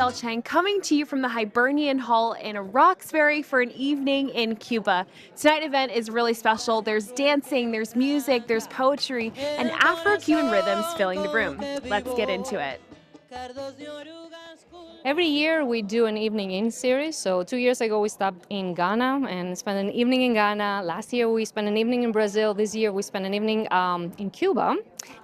Adele Chang coming to you from the Hibernian Hall in Roxbury for an evening in Cuba. Tonight's event is really special. There's dancing, there's music, there's poetry, and Afro-Cuban rhythms filling the room. Let's get into it. Every year we do an evening in series. So 2 years ago we stopped in Ghana and spent an evening in Ghana. Last year we spent an evening in Brazil. This year we spent an evening in Cuba.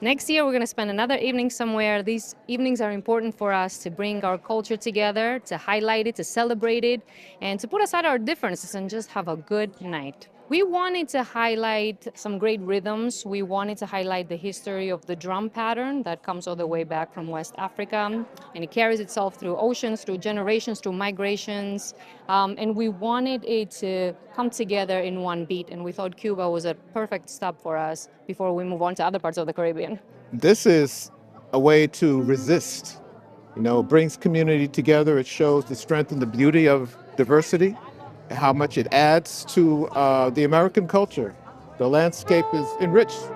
Next year we're going to spend another evening somewhere. These evenings are important for us to bring our culture together, to highlight it, to celebrate it, and to put aside our differences and just have a good night. We wanted to highlight some great rhythms. We wanted to highlight the history of the drum pattern that comes all the way back from West Africa, and it carries itself through oceans, through generations, through migrations. And we wanted it to come together in one beat, and we thought Cuba was a perfect stop for us before we move on to other parts of the Caribbean. This is a way to resist. Brings community together. It shows the strength and the beauty of diversity, how much it adds to the American culture. The landscape is enriched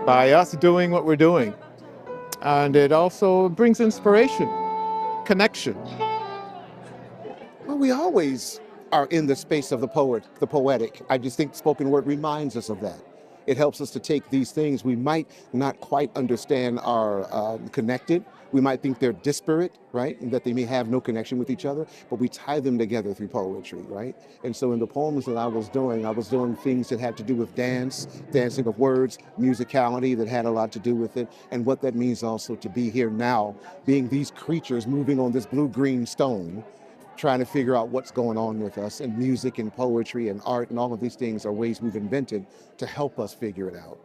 by us doing what we're doing. And it also brings inspiration, connection. Well, we always are in the space of the poet, the poetic. I just think spoken word reminds us of that. It helps us to take these things we might not quite understand are connected. We might think they're disparate, right? And that they may have no connection with each other, but we tie them together through poetry, right? And so in the poems that I was doing things that had to do with dance, dancing of words, musicality that had a lot to do with it, and what that means also to be here now, being these creatures moving on this blue-green stone, trying to figure out what's going on with us, and music and poetry and art and all of these things are ways we've invented to help us figure it out.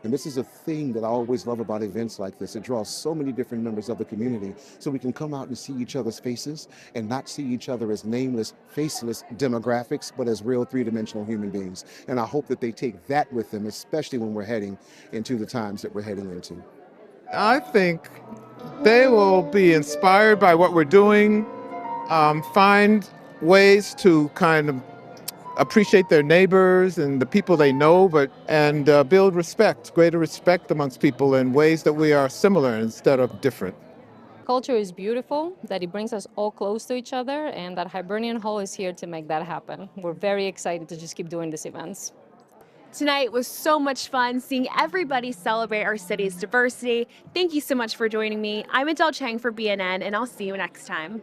And this is a thing that I always love about events like this. It draws so many different members of the community so we can come out and see each other's faces and not see each other as nameless, faceless demographics, but as real three-dimensional human beings. And I hope that they take that with them, especially when we're heading into the times that we're heading into. I think they will be inspired by what we're doing, find ways to kind of appreciate their neighbors and the people they know, and build respect, greater respect amongst people in ways that we are similar instead of different. Culture is beautiful, that it brings us all close to each other, and that Hibernian Hall is here to make that happen. We're very excited to just keep doing these events. Tonight was so much fun seeing everybody celebrate our city's diversity. Thank you so much for joining me. I'm Adele Chang for BNN, and I'll see you next time.